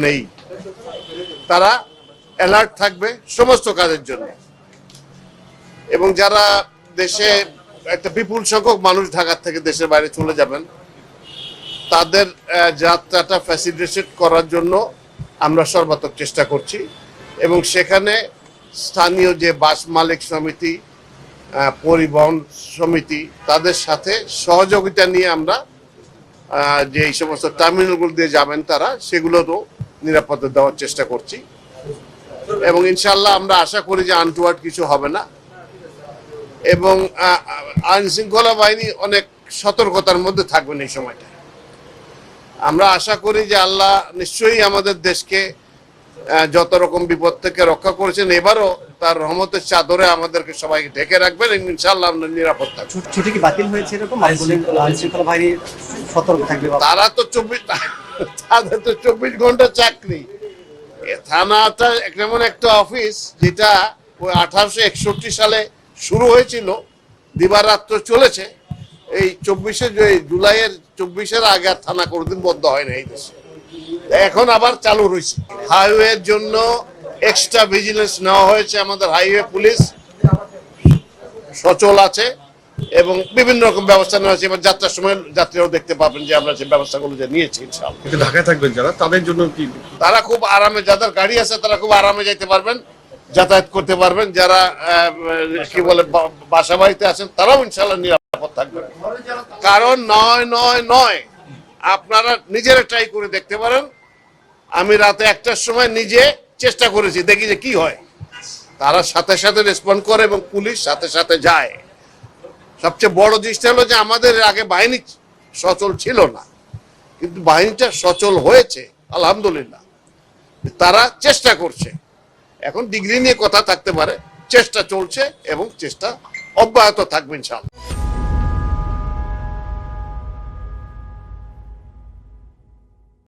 নেই, তারা অ্যালার্ট থাকবে সমস্ত কাজের জন্য। এবং যারা দেশে একটা বিপুল সংখ্যক মানুষ ঢাকা থেকে দেশের বাইরে চলে যাবেন, তাদের যাত্রাটা ফ্যাসিলিটেট করার জন্য আমরা সর্বাত্মক চেষ্টা করছি। এবং সেখানে স্থানীয় যে বাস মালিক সমিতি, পরিবহন সমিতি, তাদের সাথে সহযোগিতা নিয়ে আমরা যে এই সমস্ত টার্মিনালগুলো দিয়ে যাবেন তারা, সেগুলোরও নিরাপত্তা দেওয়ার চেষ্টা করছি। এবং ইনশাল্লাহ আমরা আশা করি যে আনটুয়ার্ড কিছু হবে না। এবং আইন শৃঙ্খলা বাহিনী অনেক সতর্কতার মধ্যে থাকবেন এই সময়টা। আমরা আশা করি যে আল্লাহ নিশ্চয়ই আমাদের দেশকে যত রকম বিপদ থেকে রক্ষা করেছেন, এবারও তার রহমতের চাদরে আমাদেরকে সবাইকে ঢেকে রাখবেন। ইনশাআল্লাহ আমরা নিরাপদ থাকবো। ছুটি কি বাতিল হয়েছে এরকম? আইন শৃঙ্খলা বাহিনী সতর্ক থাকবে? তারা তো তাদের তো 24 ঘন্টা চাকরি। থানাটা এমন একটা অফিস যেটা ওই 1861 সালে শুরু হয়েছিল, দিবারাত্র চলেছে। এই 24 জুলাইয়ের 24-এর আগে আর থানা কোনোদিন বন্ধ হয় না এই দেশে। এখন আবার চালু রয়েছে। হাইওয়ের জন্য এক্সট্রা ভিজিলেন্স নেওয়া হয়েছে। আমাদের হাইওয়ে পুলিশ সচল আছে এবং বিভিন্ন রকম ব্যবস্থা নেওয়া হয়েছে। এবার যাত্রার সময় যাত্রীরাও দেখতে পাবেন যে আমরা সেই ব্যবস্থাগুলো যে নিয়েছি ইনশাআল্লাহ। ঢাকায় থাকবেন যারা, তাদের জন্য কি? তারা খুব আরামে, যাদের গাড়ি আছে তারা খুব আরামে যাইতে পারবেন, যাতায়াত করতে পারবেন। যারা কি বলে বাসা বাড়িতে আছেন তারাও ইনশাআল্লাহ নিরাপদ থাকবেন। কারণ 999 আপনারা নিজেরা ট্রাই করে দেখতে পারেন। আমি রাতে 1টার সময় নিজে চেষ্টা করেছি, দেখি যে কি হয়। তারা সাথে সাথে রেসপন্ড করে এবং পুলিশ সাথে সাথে যায়। সবচেয়ে বড় জিনিসটা হলো যে আমাদের আগে বাহিনী সচল ছিল না, কিন্তু বাহিনীটা সচল হয়েছে আলহামদুলিল্লাহ। তারা চেষ্টা করছে। এখন ডিগ্রি নিয়ে কথা থাকতে পারে, চেষ্টা চলছে এবং চেষ্টা অব্যাহত থাকবে ইনশাআল্লাহ।